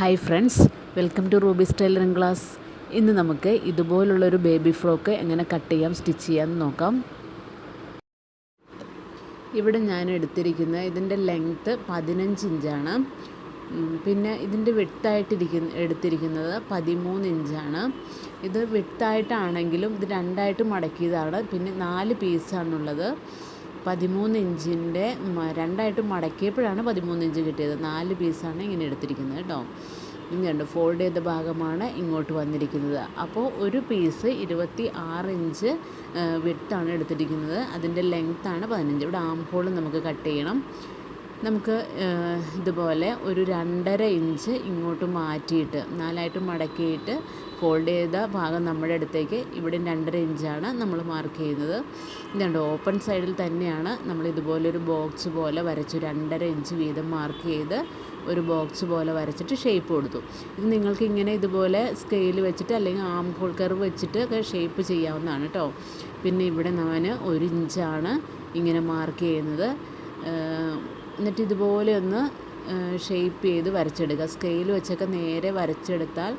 Hi friends, welcome to Ruby's tailoring class. ഇന്ന് നമുക്ക് ഇതുപോലുള്ളൊരു ബേബി ഫ്രോക്ക് എങ്ങനെ കട്ട് ചെയ്യാം, സ്റ്റിച്ച് ചെയ്യാമെന്ന് നോക്കാം. ഇവിടെ ഞാൻ ഇതിൻ്റെ ലെങ്ത്ത് 15 ഇഞ്ചാണ്. പിന്നെ ഇതിൻ്റെ എടുത്തിരിക്കുന്നത് 13 ഇഞ്ചാണ്. ഇത് വിട്ടായിട്ടാണെങ്കിലും ഇത് രണ്ടായിട്ട് മടക്കിയതാണ്. പിന്നെ 4 പീസാണുള്ളത്. 13 ഇഞ്ചിൻ്റെ രണ്ടായിട്ട് മടക്കിയപ്പോഴാണ് 13 ഇഞ്ച് കിട്ടിയത്. 4 പീസാണ് ഇങ്ങനെ എടുത്തിരിക്കുന്നത് കേട്ടോ. ഇങ്ങനെയുണ്ട്, ഫോൾഡ് ചെയ്ത ഭാഗമാണ് ഇങ്ങോട്ട് വന്നിരിക്കുന്നത്. അപ്പോൾ ഒരു പീസ് 26 ഇഞ്ച് വിട്ടാണ് എടുത്തിരിക്കുന്നത്. അതിൻ്റെ ലെങ്ത്താണ് 15. ഇവിടെ ആം ഹോൾ നമുക്ക് കട്ട് ചെയ്യണം. നമുക്ക് ഇതുപോലെ ഒരു 2.5 ഇഞ്ച് ഇങ്ങോട്ട് മാറ്റിയിട്ട് 4ആയിട്ട് മടക്കിയിട്ട് ഫോൾഡ് ചെയ്ത ഭാഗം നമ്മുടെ അടുത്തേക്ക് ഇവിടെ 2.5 ഇഞ്ചാണ് നമ്മൾ മാർക്ക് ചെയ്യുന്നത്. ഇതുണ്ട്, ഓപ്പൺ സൈഡിൽ തന്നെയാണ് നമ്മൾ ഇതുപോലൊരു ബോക്സ് പോലെ വരച്ചു. 2.5 ഇഞ്ച് വീതം മാർക്ക് ചെയ്ത് ഒരു ബോക്സ് പോലെ വരച്ചിട്ട് ഷേപ്പ് കൊടുത്തു. ഇത് നിങ്ങൾക്ക് ഇങ്ങനെ ഇതുപോലെ സ്കെയിൽ വെച്ചിട്ട് അല്ലെങ്കിൽ ആം ഹോൾ കർവ് വെച്ചിട്ട് ഒക്കെ ഷേപ്പ് ചെയ്യാവുന്നതാണ് കേട്ടോ. പിന്നെ ഇവിടെ ഞാൻ 1 ഇഞ്ചാണ് ഇങ്ങനെ മാർക്ക് ചെയ്യുന്നത്. എന്നിട്ട് ഇതുപോലെ ഒന്ന് ഷേപ്പ് ചെയ്ത് വരച്ചെടുക്കുക. സ്കെയിൽ വെച്ചൊക്കെ നേരെ വരച്ചെടുത്താൽ,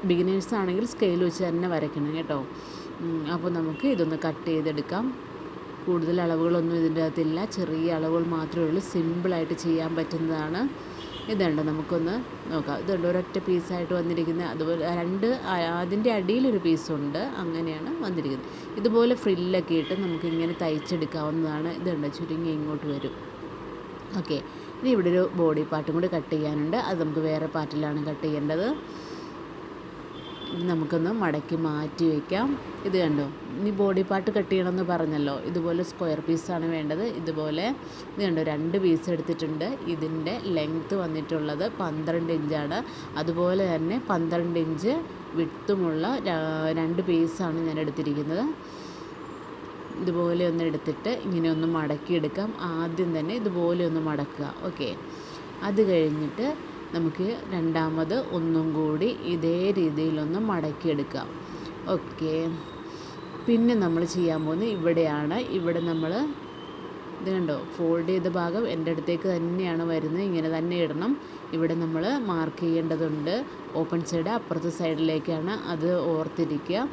ബിഗിനേഴ്സ് ആണെങ്കിൽ സ്കെയിൽ വെച്ച് തന്നെ വരയ്ക്കണം കേട്ടോ. അപ്പോൾ നമുക്ക് ഇതൊന്ന് കട്ട് ചെയ്തെടുക്കാം. കൂടുതൽ അളവുകളൊന്നും ഇതിൻ്റെ അകത്തില്ല, ചെറിയ അളവുകൾ മാത്രമേ ഉള്ളൂ. സിമ്പിളായിട്ട് ചെയ്യാൻ പറ്റുന്നതാണ്. ഇതുണ്ട്, നമുക്കൊന്ന് നോക്കാം. ഇതുണ്ട്, ഒരൊറ്റ പീസായിട്ട് വന്നിരിക്കുന്നത്. അതുപോലെ അതിൻ്റെ അടിയിലൊരു പീസുണ്ട്, അങ്ങനെയാണ് വന്നിരിക്കുന്നത്. ഇതുപോലെ ഫ്രില്ലൊക്കെ ഇട്ട് നമുക്കിങ്ങനെ തയ്ച്ചെടുക്കാവുന്നതാണ്. ഇതുണ്ട്, ചുരുങ്ങി ഇങ്ങോട്ട് വരും. ഓക്കെ, ഇനി ഇവിടെ ഒരു ബോഡി പാർട്ടും കൂടി കട്ട് ചെയ്യാനുണ്ട്. അത് നമുക്ക് വേറെ പാർട്ടിലാണ് കട്ട് ചെയ്യേണ്ടത്. ഇത് നമുക്കൊന്ന് മടക്കി മാറ്റി വയ്ക്കാം. ഇത് കണ്ടോ, ഇനി ബോഡി പാർട്ട് കട്ട് ചെയ്യണമെന്ന് പറഞ്ഞല്ലോ. ഇതുപോലെ സ്ക്വയർ പീസാണ് വേണ്ടത്. ഇതുപോലെ ഇത് കണ്ടോ, 2 പീസ് എടുത്തിട്ടുണ്ട്. ഇതിൻ്റെ ലെങ്ത്ത് വന്നിട്ടുള്ളത് 12 ഇഞ്ചാണ്. അതുപോലെ തന്നെ 12 ഇഞ്ച് വിട്ടുമുള്ള 2 പീസാണ് ഞാൻ എടുത്തിരിക്കുന്നത്. ഇതുപോലെ ഒന്ന് എടുത്തിട്ട് ഇങ്ങനെ ഒന്ന് മടക്കിയെടുക്കാം. ആദ്യം തന്നെ ഇതുപോലെ ഒന്ന് മടക്കുക. ഓക്കെ, അത് കഴിഞ്ഞിട്ട് നമുക്ക് രണ്ടാമത് ഒന്നും കൂടി ഇതേ രീതിയിലൊന്ന് മടക്കിയെടുക്കാം. ഓക്കെ, പിന്നെ നമ്മൾ ചെയ്യാൻ പോകുന്നത് ഇവിടെയാണ്. ഇവിടെ നമ്മൾ ഇത് കണ്ടോ, ഫോൾഡ് ചെയ്ത ഭാഗം എൻ്റെ അടുത്തേക്ക് തന്നെയാണ് വരുന്നത്. ഇങ്ങനെ തന്നെ ഇടണം. ഇവിടെ നമ്മൾ മാർക്ക് ചെയ്യേണ്ടതുണ്ട്. ഓപ്പൺ സൈഡ് അപ്പുറത്തെ സൈഡിലേക്കാണ്, അത് ഓർത്തിരിക്കുക.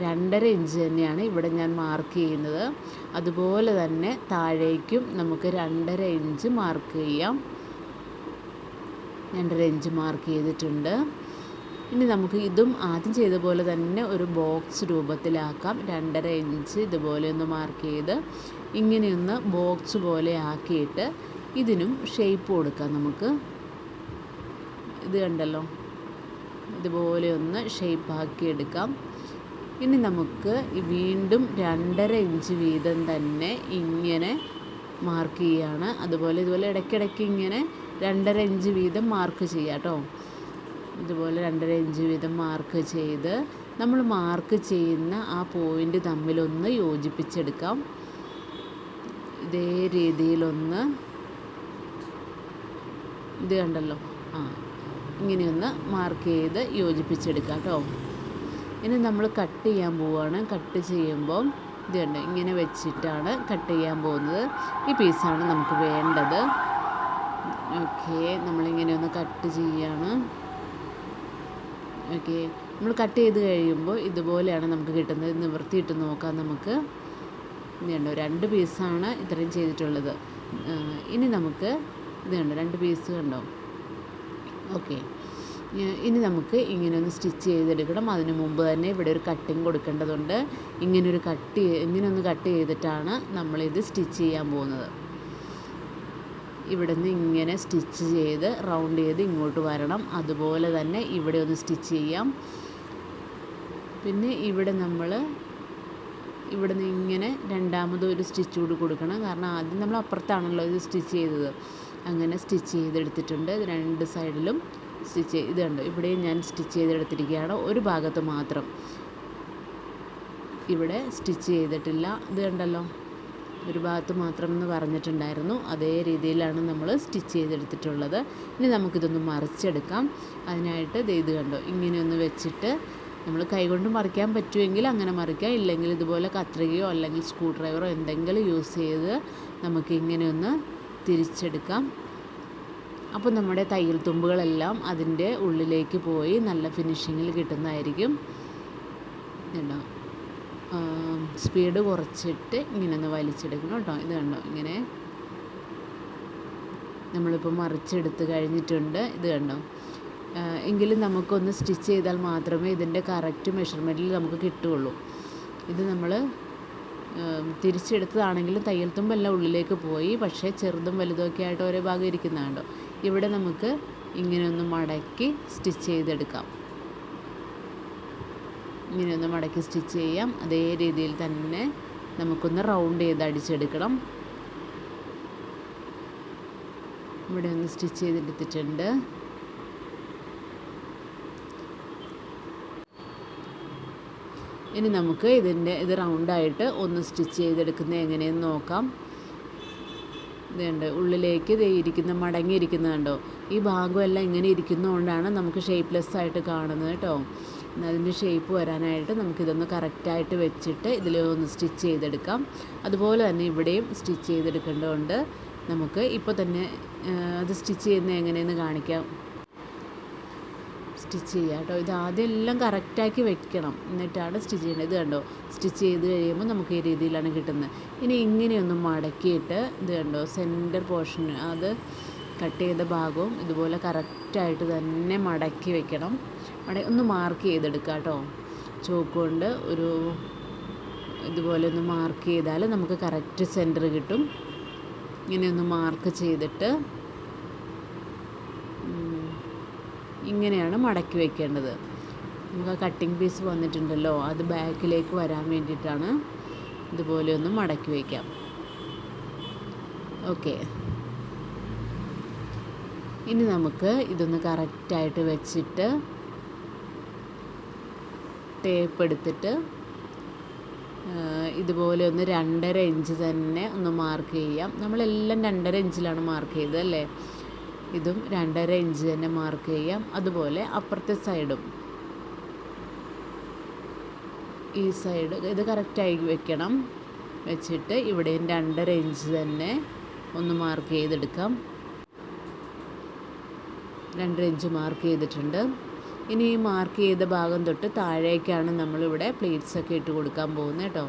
2.5 ഇഞ്ച് തന്നെയാണ് ഇവിടെ ഞാൻ മാർക്ക് ചെയ്യുന്നത്. അതുപോലെ തന്നെ താഴേക്കും നമുക്ക് 2.5 ഇഞ്ച് മാർക്ക് ചെയ്യാം. 2.5 ഇഞ്ച് മാർക്ക് ചെയ്തിട്ടുണ്ട്. ഇനി നമുക്ക് ഇതും ആദ്യം ചെയ്ത പോലെ തന്നെ ഒരു ബോക്സ് രൂപത്തിലാക്കാം. 2.5 ഇഞ്ച് ഇതുപോലെ ഒന്ന് മാർക്ക് ചെയ്ത് ഇങ്ങനെയൊന്ന് ബോക്സ് പോലെ ആക്കിയിട്ട് ഇതിനും ഷേപ്പ് കൊടുക്കാം നമുക്ക്. ഇത് കണ്ടല്ലോ, ഇതുപോലെ ഒന്ന് ഷേപ്പ് ആക്കിയെടുക്കാം. ഇനി നമുക്ക് വീണ്ടും 2.5 ഇഞ്ച് വീതം തന്നെ ഇങ്ങനെ മാർക്ക് ചെയ്യുകയാണ്. ഇതുപോലെ ഇടയ്ക്കിടയ്ക്ക് ഇങ്ങനെ 2.5 ഇഞ്ച് വീതം മാർക്ക് ചെയ്യാം കേട്ടോ. ഇതുപോലെ 2.5 ഇഞ്ച് വീതം മാർക്ക് ചെയ്ത് നമ്മൾ മാർക്ക് ചെയ്യുന്ന ആ പോയിൻ്റ് തമ്മിലൊന്ന് യോജിപ്പിച്ചെടുക്കാം. ഇതേ രീതിയിലൊന്ന്, ഇത് കണ്ടല്ലോ, ഇങ്ങനെയൊന്ന് മാർക്ക് ചെയ്ത് യോജിപ്പിച്ചെടുക്കാം കേട്ടോ. ഇനി നമ്മൾ കട്ട് ചെയ്യാൻ പോവുകയാണ്. കട്ട് ചെയ്യുമ്പോൾ ഇത് കണ്ടോ, ഇങ്ങനെ വെച്ചിട്ടാണ് കട്ട് ചെയ്യാൻ പോകുന്നത്. ഈ പീസാണ് നമുക്ക് വേണ്ടത്. ഓക്കെ, നമ്മളിങ്ങനെ ഒന്ന് കട്ട് ചെയ്യാണ്. ഓക്കെ, നമ്മൾ കട്ട് ചെയ്ത് കഴിയുമ്പോൾ ഇതുപോലെയാണ് നമുക്ക് കിട്ടുന്നത്. നിവർത്തിയിട്ട് നോക്കാം നമുക്ക്. ഇത് കണ്ടോ, 2 പീസാണ് ഇത്രയും ചെയ്തിട്ടുള്ളത്. ഇനി നമുക്ക് ഇത് കണ്ടോ, 2 പീസ് കണ്ടോ. ഓക്കെ, ഇനി നമുക്ക് ഇങ്ങനെ ഒന്ന് സ്റ്റിച്ച് ചെയ്തെടുക്കണം. അതിന് മുമ്പ് തന്നെ ഇവിടെ ഒരു കട്ടിങ് കൊടുക്കേണ്ടതുണ്ട്. ഇങ്ങനെ ഒന്ന് കട്ട് ചെയ്തിട്ടാണ് നമ്മളിത് സ്റ്റിച്ച് ചെയ്യാൻ പോകുന്നത്. ഇവിടെ നിന്ന് ഇങ്ങനെ സ്റ്റിച്ച് ചെയ്ത് റൗണ്ട് ചെയ്ത് ഇങ്ങോട്ട് വരണം. അതുപോലെ തന്നെ ഇവിടെ ഒന്ന് സ്റ്റിച്ച് ചെയ്യാം. പിന്നെ ഇവിടെ നിന്ന് ഇങ്ങനെ രണ്ടാമത് ഒരു സ്റ്റിച്ച് കൂടി കൊടുക്കണം. കാരണം ആദ്യം നമ്മൾ അപ്പുറത്താണല്ലോ ഇത് സ്റ്റിച്ച് ചെയ്തത്. അങ്ങനെ സ്റ്റിച്ച് ചെയ്തെടുത്തിട്ടുണ്ട്. 2 സൈഡിലും ഇത് കണ്ടോ, ഇവിടെയും ഞാൻ സ്റ്റിച്ച് ചെയ്തെടുത്തിരിക്കുകയാണ്. ഒരു ഭാഗത്ത് മാത്രം ഇവിടെ സ്റ്റിച്ച് ചെയ്തിട്ടില്ല. ഇത് കണ്ടല്ലോ, ഒരു ഭാഗത്ത് മാത്രം എന്ന് പറഞ്ഞിട്ടുണ്ടായിരുന്നു. അതേ രീതിയിലാണ് നമ്മൾ സ്റ്റിച്ച് ചെയ്തെടുത്തിട്ടുള്ളത്. ഇനി നമുക്കിതൊന്ന് മറിച്ചെടുക്കാം. അതിനായിട്ട് ഇത് കണ്ടോ, ഇങ്ങനെയൊന്ന് വെച്ചിട്ട് നമ്മൾ കൈകൊണ്ട് മറിക്കാൻ പറ്റുമെങ്കിൽ അങ്ങനെ മറിക്കാം. ഇല്ലെങ്കിൽ ഇതുപോലെ കത്രികയോ അല്ലെങ്കിൽ സ്ക്രൂ ഡ്രൈവറോ എന്തെങ്കിലും യൂസ് ചെയ്ത് നമുക്ക് ഇങ്ങനെയൊന്ന് തിരിച്ചെടുക്കാം. അപ്പോൾ നമ്മുടെ തയ്യൽ തുമ്പുകളെല്ലാം അതിൻ്റെ ഉള്ളിലേക്ക് പോയി നല്ല ഫിനിഷിങ്ങിൽ കിട്ടുന്നതായിരിക്കും. കണ്ടോ, സ്പീഡ് കുറച്ചിട്ട് ഇങ്ങനെ ഒന്ന് വലിച്ചെടുക്കണം കേട്ടോ. ഇത് കണ്ടോ, ഇങ്ങനെ നമ്മളിപ്പോൾ മറിച്ചെടുത്ത് കഴിഞ്ഞിട്ടുണ്ട്. ഇത് കണ്ടോ, എങ്കിലും നമുക്കൊന്ന് സ്റ്റിച്ച് ചെയ്താൽ മാത്രമേ ഇതിൻ്റെ കറക്റ്റ് മെഷർമെൻറ്റിൽ നമുക്ക് കിട്ടുകയുള്ളൂ. ഇത് നമ്മൾ തിരിച്ചെടുത്തതാണെങ്കിലും തയ്യൽ തുമ്പെല്ലാം ഉള്ളിലേക്ക് പോയി, പക്ഷേ ചെറുതും വലുതുമൊക്കെ ആയിട്ട് ഓരോ ഭാഗം ഇരിക്കുന്നതുണ്ടോ. ഇവിടെ നമുക്ക് ഇങ്ങനെയൊന്ന് മടക്കി സ്റ്റിച്ച് ചെയ്തെടുക്കാം. ഇങ്ങനെയൊന്ന് മടക്കി സ്റ്റിച്ച് ചെയ്യാം. അതേ രീതിയിൽ തന്നെ നമുക്കൊന്ന് റൗണ്ട് ചെയ്ത് അടിച്ചെടുക്കണം. ഇവിടെ ഒന്ന് സ്റ്റിച്ച് ചെയ്തെടുത്തിട്ടുണ്ട്. ഇനി നമുക്ക് ഇത് റൗണ്ടായിട്ട് ഒന്ന് സ്റ്റിച്ച് ചെയ്തെടുക്കുന്നത് എങ്ങനെയെന്ന് നോക്കാം. ഇതുണ്ട്, ഉള്ളിലേക്ക് ഇരിക്കുന്ന മടങ്ങിയിരിക്കുന്നത് കണ്ടോ. ഈ ഭാഗമെല്ലാം ഇങ്ങനെ ഇരിക്കുന്നതുകൊണ്ടാണ് നമുക്ക് ഷേപ്പ്ലെസ് ആയിട്ട് കാണുന്നത് കേട്ടോ. അതിൻ്റെ ഷേപ്പ് വരാനായിട്ട് നമുക്കിതൊന്ന് കറക്റ്റായിട്ട് വെച്ചിട്ട് ഇതിലൊന്ന് സ്റ്റിച്ച് ചെയ്തെടുക്കാം. അതുപോലെ തന്നെ ഇവിടെയും സ്റ്റിച്ച് ചെയ്തെടുക്കേണ്ടതുണ്ട്. നമുക്ക് ഇപ്പോൾ തന്നെ അത് സ്റ്റിച്ച് ചെയ്യുന്നത് എങ്ങനെയെന്ന് കാണിക്കാം. സ്റ്റിച്ച് ചെയ്യുക കേട്ടോ. ഇത് ആദ്യം എല്ലാം കറക്റ്റാക്കി വെക്കണം, എന്നിട്ടാണ് സ്റ്റിച്ച് ചെയ്യേണ്ടത്. ഇത് കണ്ടോ, സ്റ്റിച്ച് ചെയ്ത് കഴിയുമ്പോൾ നമുക്ക് ഈ രീതിയിലാണ് കിട്ടുന്നത്. ഇനി ഇങ്ങനെയൊന്ന് മടക്കിയിട്ട് ഇത് കണ്ടോ, സെൻറ്റർ പോർഷൻ അത് കട്ട് ചെയ്ത ഭാഗവും ഇതുപോലെ കറക്റ്റായിട്ട് തന്നെ മടക്കി വെക്കണം. ഒന്ന് മാർക്ക് ചെയ്തെടുക്കുക കേട്ടോ. ചോക്ക് കൊണ്ട് ഇതുപോലെ ഒന്ന് മാർക്ക് ചെയ്താൽ നമുക്ക് കറക്റ്റ് സെൻറ്റർ കിട്ടും. ഇങ്ങനെയൊന്ന് മാർക്ക് ചെയ്തിട്ട് ഇങ്ങനെയാണ് മടക്കി വയ്ക്കേണ്ടത്. നമുക്ക് ആ കട്ടിങ് പീസ് വന്നിട്ടുണ്ടല്ലോ, അത് ബാക്കിലേക്ക് വരാൻ വേണ്ടിയിട്ടാണ് ഇതുപോലെ ഒന്ന് മടക്കി വയ്ക്കാം. ഓക്കെ, ഇനി നമുക്ക് ഇതൊന്ന് കറക്റ്റായിട്ട് വെച്ചിട്ട് ടേപ്പ് എടുത്തിട്ട് ഇതുപോലെ ഒന്ന് 2.5 ഇഞ്ച് തന്നെ ഒന്ന് മാർക്ക് ചെയ്യാം. നമ്മളെല്ലാം 2.5 ഇഞ്ചിലാണ് മാർക്ക് ചെയ്തത് അല്ലേ. ഇതും 2.5 ഇഞ്ച് തന്നെ മാർക്ക് ചെയ്യാം. അതുപോലെ അപ്പുറത്തെ സൈഡും ഈ സൈഡ് ഇത് കറക്റ്റായി വെക്കണം. വെച്ചിട്ട് ഇവിടെയും 2.5 ഇഞ്ച് തന്നെ ഒന്ന് മാർക്ക് ചെയ്തെടുക്കാം. 2.5 ഇഞ്ച് മാർക്ക് ചെയ്തിട്ടുണ്ട്. ഇനി ഈ മാർക്ക് ചെയ്ത ഭാഗം തൊട്ട് താഴേക്കാണ് നമ്മളിവിടെ പ്ലീറ്റ്സൊക്കെ ഇട്ട് കൊടുക്കാൻ പോകുന്നത് കേട്ടോ.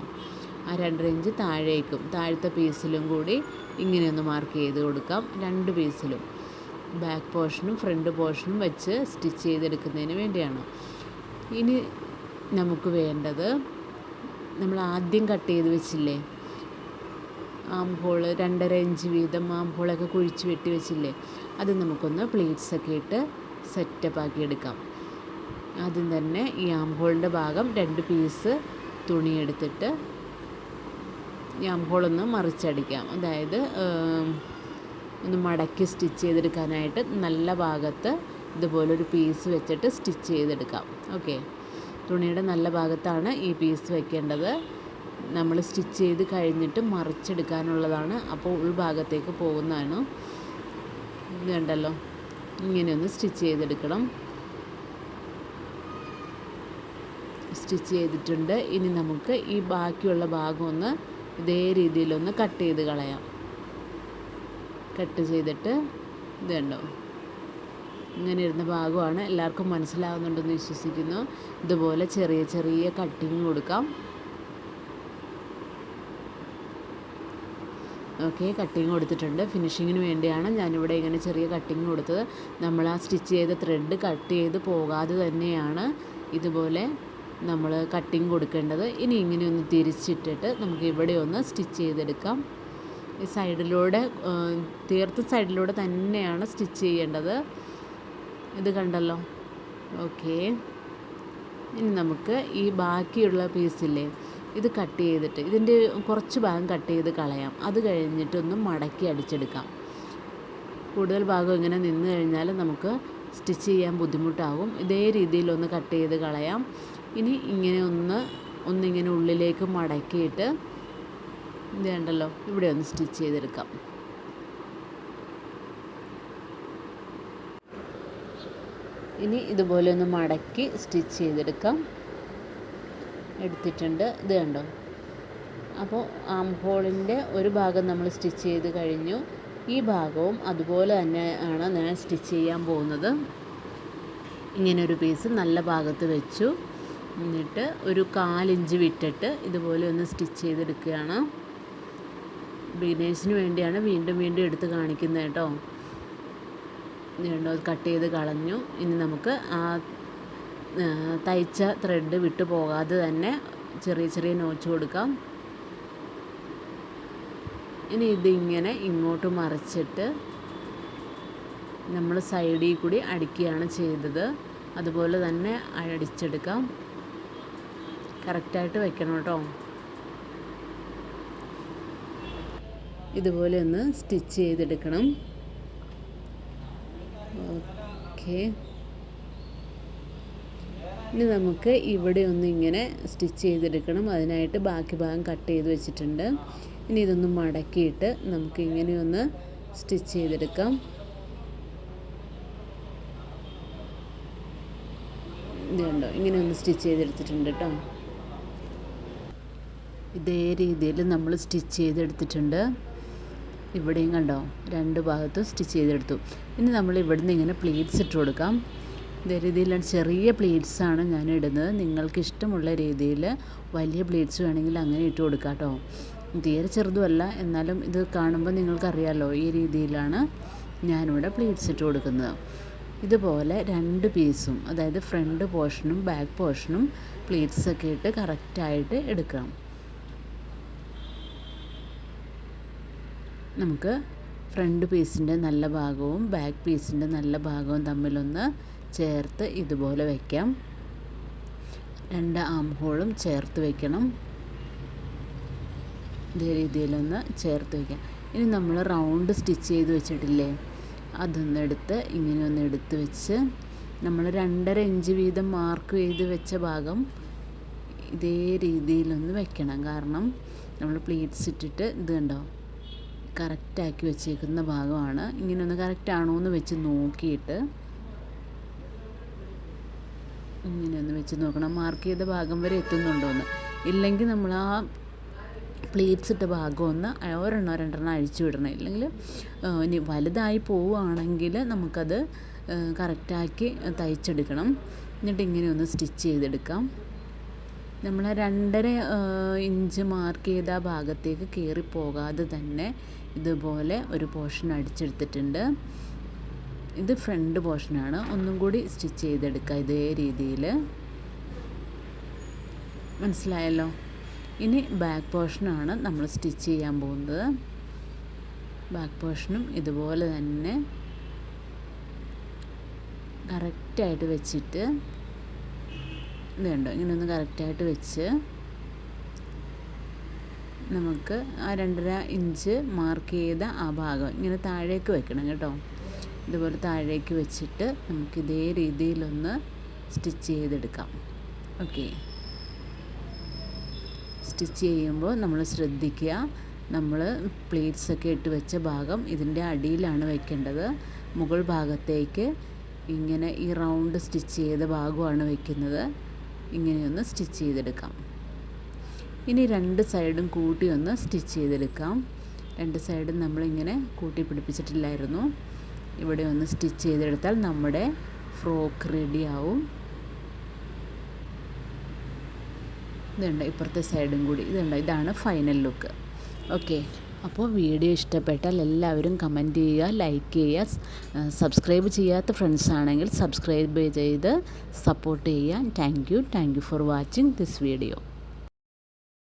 ആ 2.5 ഇഞ്ച് താഴേക്കും താഴത്തെ പീസിലും കൂടി ഇങ്ങനെയൊന്ന് മാർക്ക് ചെയ്ത് കൊടുക്കാം. 2 പീസിലും ബാക്ക് പോർഷനും ഫ്രണ്ട് പോർഷനും വെച്ച് സ്റ്റിച്ച് ചെയ്തെടുക്കുന്നതിന് വേണ്ടിയാണ്. ഇനി നമുക്ക് വേണ്ടത്, നമ്മൾ ആദ്യം കട്ട് ചെയ്ത് വെച്ചില്ലേ ആം ഹോൾ, 2.5 ഇഞ്ച് വീതം ആം ഹോളൊക്കെ കുഴിച്ച് വെട്ടി വെച്ചില്ലേ, അത് നമുക്കൊന്ന് പ്ലീറ്റ്സൊക്കെ ഇട്ട് സെറ്റപ്പ് ആക്കി എടുക്കാം. ആദ്യം തന്നെ ഈ ആം ഹോളിൻ്റെ ഭാഗം 2 പീസ് തുണി എടുത്തിട്ട് ഈ ആം ഹോളൊന്ന് മറിച്ചടിക്കാം. അതായത് ഒന്ന് മടക്കി സ്റ്റിച്ച് ചെയ്തെടുക്കാനായിട്ട് നല്ല ഭാഗത്ത് ഇതുപോലൊരു പീസ് വെച്ചിട്ട് സ്റ്റിച്ച് ചെയ്തെടുക്കാം. ഓക്കെ, തുണിയുടെ നല്ല ഭാഗത്താണ് ഈ പീസ് വെക്കേണ്ടത്. നമ്മൾ സ്റ്റിച്ച് ചെയ്ത് കഴിഞ്ഞിട്ട് മറിച്ചെടുക്കാനുള്ളതാണ്, അപ്പോൾ ഉൾഭാഗത്തേക്ക് പോകുന്നതാണ്. ഇത് കണ്ടല്ലോ, ഇങ്ങനെയൊന്ന് സ്റ്റിച്ച് ചെയ്തെടുക്കണം. സ്റ്റിച്ച് ചെയ്തിട്ടുണ്ട്. ഇനി നമുക്ക് ഈ ബാക്കിയുള്ള ഭാഗം ഒന്ന് ഇതേ രീതിയിലൊന്ന് കട്ട് ചെയ്ത് കളയാം. കട്ട് ചെയ്തിട്ട് ഇത് കണ്ടോ, ഇങ്ങനെ ഇരുന്ന ഭാഗമാണ്. എല്ലാവർക്കും മനസ്സിലാവുന്നുണ്ടെന്ന് വിശ്വസിക്കുന്നു. ഇതുപോലെ ചെറിയ ചെറിയ കട്ടിങ് കൊടുക്കാം. ഓക്കെ, കട്ടിങ് കൊടുത്തിട്ടുണ്ട്. ഫിനിഷിങ്ങിന് വേണ്ടിയാണ് ഞാനിവിടെ ഇങ്ങനെ ചെറിയ കട്ടിങ് കൊടുത്തത്. നമ്മൾ ആ സ്റ്റിച്ച് ചെയ്ത ത്രെഡ് കട്ട് ചെയ്ത് പോകാതെ തന്നെയാണ് ഇതുപോലെ നമ്മൾ കട്ടിങ് കൊടുക്കേണ്ടത്. ഇനി ഇങ്ങനെ ഒന്ന് തിരിച്ചിട്ടിട്ട് നമുക്ക് ഇവിടെ ഒന്ന് സ്റ്റിച്ച് ചെയ്തെടുക്കാം. ഈ സൈഡിലൂടെ തീർത്ത സൈഡിലൂടെ തന്നെയാണ് സ്റ്റിച്ച് ചെയ്യേണ്ടത്. ഇത് കണ്ടല്ലോ. ഓക്കെ, ഇനി നമുക്ക് ഈ ബാക്കിയുള്ള പീസില്ലേ ഇത് കട്ട് ചെയ്തിട്ട് ഇതിൻ്റെ കുറച്ച് ഭാഗം കട്ട് ചെയ്ത് കളയാം. അത് കഴിഞ്ഞിട്ടൊന്ന് മടക്കി അടിച്ചെടുക്കാം. കൂടുതൽ ഭാഗം ഇങ്ങനെ നിന്ന് കഴിഞ്ഞാൽ നമുക്ക് സ്റ്റിച്ച് ചെയ്യാൻ ബുദ്ധിമുട്ടാകും. ഇതേ രീതിയിലൊന്ന് കട്ട് ചെയ്ത് കളയാം. ഇനി ഇങ്ങനെ ഒന്നിങ്ങനെ ഉള്ളിലേക്ക് മടക്കിയിട്ട് ഇത് കണ്ടല്ലോ, ഇവിടെ ഒന്ന് സ്റ്റിച്ച് ചെയ്തെടുക്കാം. ഇനി ഇതുപോലെ ഒന്ന് മടക്കി സ്റ്റിച്ച് ചെയ്തെടുക്കാം. എടുത്തിട്ടുണ്ട്. ഇത് കണ്ടോ, അപ്പോൾ ആം ഹോളിൻ്റെ ഒരു ഭാഗം നമ്മൾ സ്റ്റിച്ച് ചെയ്ത് കഴിഞ്ഞു. ഈ ഭാഗവും അതുപോലെ തന്നെ ആണ് ഞാൻ സ്റ്റിച്ച് ചെയ്യാൻ പോകുന്നത്. ഇങ്ങനെ ഒരു പീസ് നല്ല ഭാഗത്ത് വെച്ചു, എന്നിട്ട് ഒരു 1/4 ഇഞ്ച് വിട്ടിട്ട് ഇതുപോലെ ഒന്ന് സ്റ്റിച്ച് ചെയ്തെടുക്കുകയാണ്. ബിഗിനേഴ്സിന് വേണ്ടിയാണ് വീണ്ടും വീണ്ടും എടുത്ത് കാണിക്കുന്നത് കേട്ടോ. ഇത് കട്ട് ചെയ്ത് കളഞ്ഞു. ഇനി നമുക്ക് ആ തയ്ച്ച ത്രെഡ് വിട്ടു പോകാതെ തന്നെ ചെറിയ ചെറിയ നോച്ച് കൊടുക്കാം. ഇനി ഇതിങ്ങനെ ഇങ്ങോട്ട് മറിച്ചിട്ട് നമ്മൾ സൈഡിൽ കൂടി അടിക്കുകയാണ് ചെയ്തത്. അതുപോലെ തന്നെ അടിച്ചെടുക്കാം. കറക്റ്റായിട്ട് വെക്കണം കേട്ടോ. ഇതുപോലെ ഒന്ന് സ്റ്റിച്ച് ചെയ്തെടുക്കണം. ഓക്കെ, ഇനി നമുക്ക് ഇവിടെ ഒന്ന് ഇങ്ങനെ സ്റ്റിച്ച് ചെയ്തെടുക്കണം. അതിനായിട്ട് ബാക്കി ഭാഗം കട്ട് ചെയ്ത് വെച്ചിട്ടുണ്ട്. ഇനി ഇതൊന്ന് മടക്കിയിട്ട് നമുക്ക് ഇങ്ങനെയൊന്ന് സ്റ്റിച്ച് ചെയ്തെടുക്കാം. ഇതുണ്ടോ, ഇങ്ങനെ ഒന്ന് സ്റ്റിച്ച് ചെയ്തെടുത്തിട്ടുണ്ട് കേട്ടോ. ഇതേ രീതിയിൽ നമ്മൾ സ്റ്റിച്ച് ചെയ്തെടുത്തിട്ടുണ്ട്. ഇവിടെയും കണ്ടോ, 2 ഭാഗത്തും സ്റ്റിച്ച് ചെയ്തെടുത്തു. ഇനി നമ്മൾ ഇവിടുന്ന് ഇങ്ങനെ പ്ലീറ്റ്സ് ഇട്ട് കൊടുക്കാം. ഇതേ രീതിയിലാണ്, ചെറിയ പ്ലീറ്റ്സാണ് ഞാൻ ഇടുന്നത്. നിങ്ങൾക്ക് ഇഷ്ടമുള്ള രീതിയിൽ വലിയ പ്ലീറ്റ്സ് വേണമെങ്കിൽ അങ്ങനെ ഇട്ട് കൊടുക്കാം കേട്ടോ. തീരെ ചെറുതുമല്ല, എന്നാലും ഇത് കാണുമ്പോൾ നിങ്ങൾക്കറിയാമല്ലോ, ഈ രീതിയിലാണ് ഞാനിവിടെ പ്ലീറ്റ്സ് ഇട്ട് കൊടുക്കുന്നത്. ഇതുപോലെ 2 പീസും, അതായത് ഫ്രണ്ട് പോർഷനും ബാക്ക് പോർഷനും പ്ലീറ്റ്സൊക്കെ ഇട്ട് കറക്റ്റായിട്ട് എടുക്കാം. നമുക്ക് ഫ്രണ്ട് പീസിൻ്റെ നല്ല ഭാഗവും ബാക്ക് പീസിൻ്റെ നല്ല ഭാഗവും തമ്മിലൊന്ന് ചേർത്ത് ഇതുപോലെ വയ്ക്കാം. 2 ആം ഹോളും ചേർത്ത് വയ്ക്കണം. ഇതേ രീതിയിലൊന്ന് ചേർത്ത് വയ്ക്കാം. ഇനി നമ്മൾ റൗണ്ട് സ്റ്റിച്ച് ചെയ്ത് വെച്ചിട്ടില്ലേ, അതൊന്നെടുത്ത് ഇങ്ങനെ ഒന്ന് എടുത്ത് വെച്ച് നമ്മൾ 2.5 ഇഞ്ച് വീതം മാർക്ക് ചെയ്ത് വെച്ച ഭാഗം ഇതേ രീതിയിലൊന്ന് വെക്കണം. കാരണം നമ്മൾ പ്ലീറ്റ്സ് ഇട്ടിട്ട് ഇത് കണ്ടോ കറക്റ്റാക്കി വെച്ചേക്കുന്ന ഭാഗമാണ്. ഇങ്ങനെ ഒന്ന് കറക്റ്റാണോ എന്ന് വെച്ച് നോക്കിയിട്ട് ഇങ്ങനെയൊന്ന് വെച്ച് നോക്കണം, മാർക്ക് ചെയ്ത ഭാഗം വരെ എത്തുന്നുണ്ടോ എന്ന്. ഇല്ലെങ്കിൽ നമ്മൾ ആ പ്ലീറ്റ്സ് ഇട്ട ഭാഗം ഒന്ന് 1-2 അഴിച്ചു വിടണം. ഇല്ലെങ്കിൽ ഇനി വലുതായി പോവുകയാണെങ്കിൽ നമുക്കത് കറക്റ്റാക്കി തയ്ച്ചെടുക്കണം. എന്നിട്ട് ഇങ്ങനെ ഒന്ന് സ്റ്റിച്ച് ചെയ്തെടുക്കാം. നമ്മൾ 2.5 ഇഞ്ച് മാർക്ക് ചെയ്ത ആ ഭാഗത്തേക്ക് കയറിപ്പോകാതെ തന്നെ ഇതുപോലെ ഒരു പോർഷൻ അടിച്ചെടുത്തിട്ടുണ്ട്. ഇത് ഫ്രണ്ട് പോർഷനാണ്. ഒന്നും കൂടി സ്റ്റിച്ച് ചെയ്തെടുക്കുക ഇതേ രീതിയിൽ. മനസ്സിലായല്ലോ. ഇനി ബാക്ക് പോർഷനാണ് നമ്മൾ സ്റ്റിച്ച് ചെയ്യാൻ പോകുന്നത്. ബാക്ക് പോർഷനും ഇതുപോലെ തന്നെ കറക്റ്റായിട്ട് വെച്ചിട്ട് ഇതുണ്ടോ ഇങ്ങനെയൊന്ന് കറക്റ്റായിട്ട് വെച്ച് നമുക്ക് ആ 2.5 ഇഞ്ച് മാർക്ക് ചെയ്ത ആ ഭാഗം ഇങ്ങനെ താഴേക്ക് വെക്കണം കേട്ടോ. ഇതുപോലെ താഴേക്ക് വെച്ചിട്ട് നമുക്ക് ഇതേ രീതിയിലൊന്ന് സ്റ്റിച്ച് ചെയ്തെടുക്കാം. ഓക്കെ, സ്റ്റിച്ച് ചെയ്യുമ്പോൾ നമ്മൾ ശ്രദ്ധിക്കുക, നമ്മൾ പ്ലീറ്റ്സൊക്കെ ഇട്ട് വെച്ച ഭാഗം ഇതിൻ്റെ അടിയിലാണ് വെക്കേണ്ടത്. മുകൾ ഭാഗത്തേക്ക് ഇങ്ങനെ ഈ റൗണ്ട് സ്റ്റിച്ച് ചെയ്ത ഭാഗമാണ് വെക്കുന്നത്. ഇങ്ങനെയൊന്ന് സ്റ്റിച്ച് ചെയ്തെടുക്കാം. ഇനി 2 സൈഡും കൂട്ടി ഒന്ന് സ്റ്റിച്ച് ചെയ്തെടുക്കാം. 2 സൈഡും നമ്മളിങ്ങനെ കൂട്ടി പിടിപ്പിച്ചിട്ടില്ലായിരുന്നു. ഇവിടെ ഒന്ന് സ്റ്റിച്ച് ചെയ്തെടുത്താൽ നമ്മുടെ ഫ്രോക്ക് റെഡിയാവും. ഇതുണ്ട് ഇപ്പുറത്തെ സൈഡും കൂടി. ഇതാണ് ഫൈനൽ ലുക്ക്. ഓക്കെ, അപ്പോൾ വീഡിയോ ഇഷ്ടപ്പെട്ടാൽ എല്ലാവരും കമൻറ്റ് ചെയ്യുക, ലൈക്ക് ചെയ്യുക. സബ്സ്ക്രൈബ് ചെയ്യാത്ത ഫ്രണ്ട്സ് ആണെങ്കിൽ സബ്സ്ക്രൈബ് ചെയ്ത് സപ്പോർട്ട് ചെയ്യുക. Thank you for watching this video.